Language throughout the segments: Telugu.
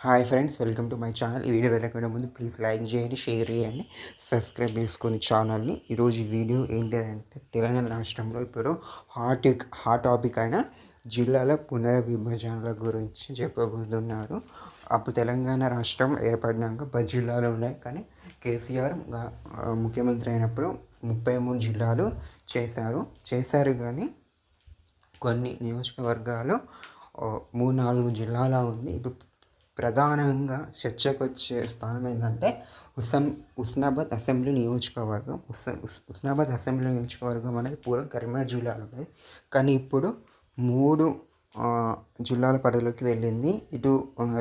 Hi friends, welcome to my channel. ఈ వీడియో వెళ్ళకుండా ముందు ప్లీజ్ లైక్ చేయండి, షేర్ చేయండి, సబ్స్క్రైబ్ చేసుకొని ఛానల్ని. ఈరోజు వీడియో ఏంటిదంటే తెలంగాణ రాష్ట్రంలో ఇప్పుడు హాట్ టాపిక్ అయిన జిల్లాల పునర్విభజనల గురించి చెప్పబోతున్నారు. అప్పుడు తెలంగాణ రాష్ట్రం ఏర్పడినాక 10 జిల్లాలు ఉన్నాయి, కానీ కేసీఆర్ ముఖ్యమంత్రి అయినప్పుడు 33 జిల్లాలు చేశారు కానీ కొన్ని నియోజకవర్గాలు 3-4 జిల్లాల ఉంది. ఇప్పుడు ప్రధానంగా చర్చకు వచ్చే స్థానం ఏంటంటే హుస్నాబాద్ అసెంబ్లీ నియోజకవర్గం. హుస్నాబాద్ అసెంబ్లీ నియోజకవర్గం అనేది పూర్వం కరీంనగర్ జిల్లాలో ఉండేది, కానీ ఇప్పుడు 3 జిల్లాల పరిధిలోకి వెళ్ళింది. ఇటు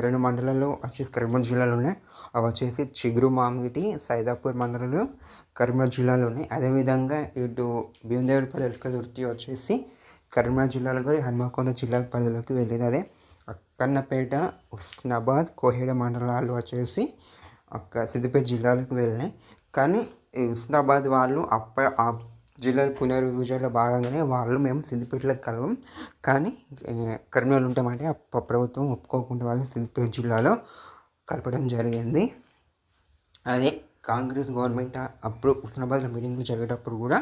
2 మండలాలు వచ్చేసి కరీంనగర్ జిల్లాలో ఉన్నాయి. అవి వచ్చేసి చిగురు మామిడి, సైదాపూర్ మండలాలు కరీంనగర్ జిల్లాలో ఉన్నాయి. అదేవిధంగా ఇటు భీమదేవరపల్లి ఎల్కదుర్తి వచ్చేసి కరీంనగర్ జిల్లాలో కూడా హన్మకొండ జిల్లా పరిధిలోకి వెళ్ళింది. అదే అక్కన్నపేట, హుస్నాబాద్, కోహెడ మండలాలు వచ్చేసి సిద్దిపేట జిల్లాలకు వెళ్ళినాయి. కానీ హుస్నాబాద్ వాళ్ళు ఆ జిల్లాల పునర్విభజనలో భాగంగానే మేము సిద్దిపేటలో కలవం, కానీ కరీంనగర్ ఉంటామంటే ప్రభుత్వం ఒప్పుకోకుండా వాళ్ళని సిద్దిపేట జిల్లాలో కలపడం జరిగింది. అదే కాంగ్రెస్ గవర్నమెంట్ అప్పుడు హుస్నాబాద్లో మీటింగ్లు జరిగేటప్పుడు కూడా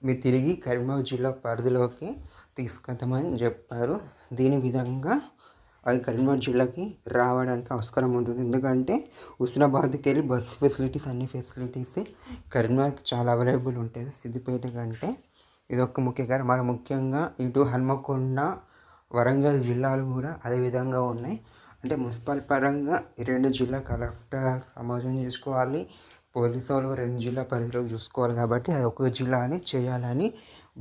మీరు తిరిగి కరీంనగర్ జిల్లా పరిధిలోకి తీసుకెళ్తామని చెప్పారు. దీని విధంగా అది కరీంనగర్ జిల్లాకి రావడానికి ఆస్కారం ఉంటుంది. ఎందుకంటే హుస్నాబాద్కి వెళ్ళి బస్సు ఫెసిలిటీస్, అన్ని ఫెసిలిటీస్ కరీంనగర్కి చాలా అవైలబుల్ ఉంటుంది సిద్దిపేట కంటే. ఇదొక ముఖ్య కారణం. మరి ముఖ్యంగా ఇటు హన్మకొండ, వరంగల్ జిల్లాలు కూడా అదేవిధంగా ఉన్నాయి. అంటే మున్సిపల్ పరంగా ఈ 2 జిల్లా కలెక్టర్ సమాజం చేసుకోవాలి, పోలీసు వాళ్ళు 2 జిల్లా పరిధిలోకి చూసుకోవాలి. కాబట్టి అది ఒక జిల్లా అని చేయాలని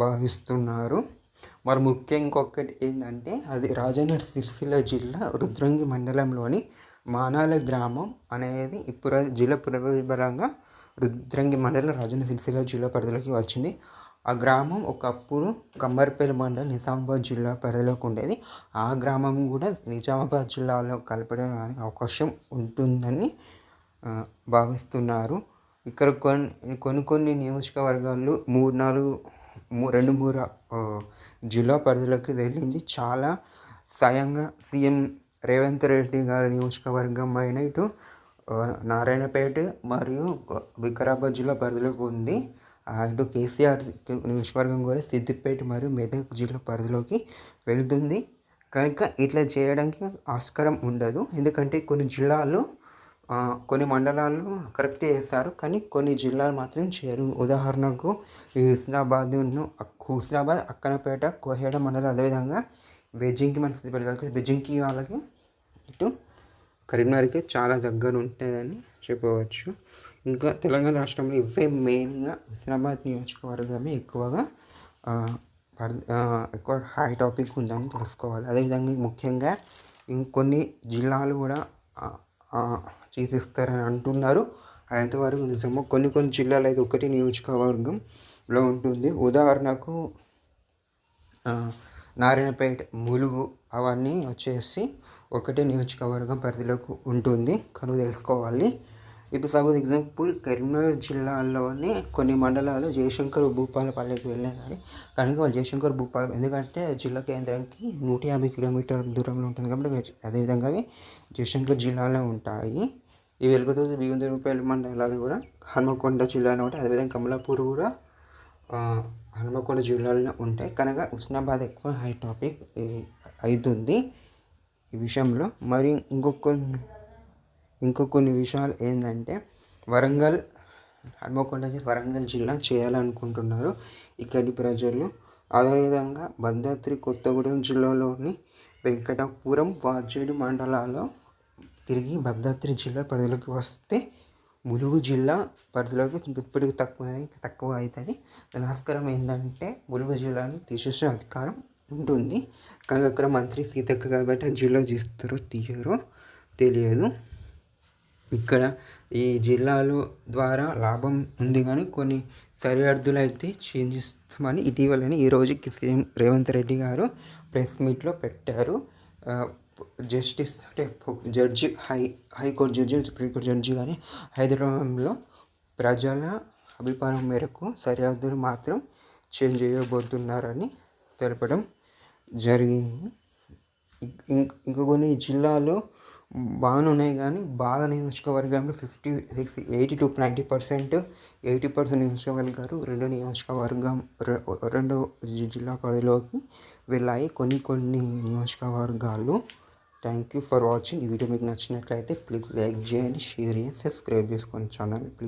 భావిస్తున్నారు. మరి ముఖ్యం ఇంకొకటి ఏంటంటే అది రాజన్న సిరిసిల్ల జిల్లా రుద్రంగి మండలంలోని మానాల గ్రామం అనేది ఇప్పుడు జిల్లా పునర్విభజనగా రుద్రంగి మండలం రాజన్న సిరిసిల్ల జిల్లా పరిధిలోకి వచ్చింది. ఆ గ్రామం ఒకప్పుడు కమ్మర్పల్లి మండలం నిజామాబాద్ జిల్లా పరిధిలోకి ఉండేది. ఆ గ్రామం కూడా నిజామాబాద్ జిల్లాలో కలపడానికి అవకాశం ఉంటుందని భావిస్తున్నారు. ఇక్కడ కొన్ని నియోజకవర్గాలు 2-3 జిల్లా పరిధిలోకి వెళ్ళింది. చాలా స్వయంగా సీఎం రేవంత్ రెడ్డి గారి నియోజకవర్గం అయిన ఇటు నారాయణపేట మరియు వికారాబాద్ జిల్లా పరిధిలోకి ఉంది. ఇటు కేసీఆర్ నియోజకవర్గం కూడా సిద్దిపేట మరియు మెదక్ జిల్లా పరిధిలోకి వెళ్తుంది. కనుక ఇట్లా చేయడానికి ఆస్కారం ఉండదు. ఎందుకంటే కొన్ని జిల్లాలు, కొన్ని మండలాలు కరెక్ట్ చేస్తారు, కానీ కొన్ని జిల్లాలు మాత్రం చేయరు. ఉదాహరణకు ఈ హుస్నాబాద్, అక్కన్నపేట, కోహెడ మండలం, అదేవిధంగా బెజ్జింకి మన సిద్దిపేట బెజ్జింకి వాళ్ళకి ఇటు కరీంనగర్కి చాలా దగ్గర ఉంటుందని చెప్పవచ్చు. ఇంకా తెలంగాణ రాష్ట్రంలో ఇవే మెయిన్గా హుస్నాబాద్ నియోజకవర్గమే ఎక్కువ హై టాపిక్ ఉందని తెలుసుకోవాలి. అదేవిధంగా ముఖ్యంగా ఇంకొన్ని జిల్లాలు కూడా చేసిస్తారని అంటున్నారు. అంతవరకు నిజమో. కొన్ని జిల్లాలు అయితే ఒకటి నియోజకవర్గంలో ఉంటుంది. ఉదాహరణకు నారాయణపేట, ములుగు అవన్నీ వచ్చేసి ఒకటే నియోజకవర్గం పరిధిలోకి ఉంటుంది కనుక తెలుసుకోవాలి. ఇప్పుడు సపోజ్ ఎగ్జాంపుల్ కరీంనగర్ జిల్లాలోనే కొన్ని మండలాలు జయశంకర్ భూపాలపల్లికి వెళ్ళినాయి, కానీ కనుక వాళ్ళు జయశంకర్ భూపాల ఎందుకంటే జిల్లా కేంద్రానికి 150 కిలోమీటర్ల దూరంలో ఉంటుంది కాబట్టి అదేవిధంగా అవి జయశంకర్ జిల్లాలో ఉంటాయి. ఈ వెలుగుతూరు, భీమదేవరపల్లి మండలాలు కూడా హన్మకొండ జిల్లాలో ఉంటాయి. అదేవిధంగా కమలాపూర్ కూడా హన్మకొండ జిల్లాలో ఉంటాయి. కనుక హుస్నాబాద్ ఎక్కువ హై టాపిక్ అవుతుంది ఈ విషయంలో. మరి కొన్ని విషయాలు ఏంటంటే వరంగల్ జిల్లా చేయాలనుకుంటున్నారు ఇక్కడి ప్రజలు. అదేవిధంగా భద్రాద్రి కొత్తగూడెం జిల్లాలోని వెంకటాపురం, వాజేడు మండలాల్లో తిరిగి భద్రాద్రి జిల్లా పరిధిలోకి వస్తే ములుగు జిల్లా పరిధిలోకి ఇప్పటికి తక్కువ అవుతుంది. దాని ఆస్కారం ఏంటంటే ములుగు జిల్లాను తీసేసే అధికారం ఉంటుంది. కానీ అక్కడ మంత్రి సీతక్క కాబట్టి ఆ జిల్లా తీయరో తెలియదు. ఇక్కడ ఈ జిల్లాలు ద్వారా లాభం ఉంది, కానీ కొన్ని సరిహద్దులు అయితే చేంజ్ చేస్తామని ఇటీవలనే ఈరోజుకి సీఎం రేవంత్ రెడ్డి గారు ప్రెస్ మీట్లో పెట్టారు. జస్టిస్ అంటే judge, high court judge, supreme court judge కానీ హైదరాబాద్లో ప్రజల అభిప్రాయం మేరకు సరిహద్దులు మాత్రం చేంజ్ చేయబోతున్నారని తెలపడం జరిగింది. ఇంకా కొన్ని జిల్లాలో బాగానే ఉన్నాయి కానీ బాగా నియోజకవర్గంలో 80-90% నియోజకవర్గాలు రెండు జిల్లా పరిధిలోకి వెళ్ళాయి కొన్ని నియోజకవర్గాలు. Thank you for watching. ఈ వీడియో మీకు నచ్చినట్లయితే ప్లీజ్ లైక్ చేయండి, షేర్ చేయండి, సబ్స్క్రైబ్ చేసుకోండి ఛానల్.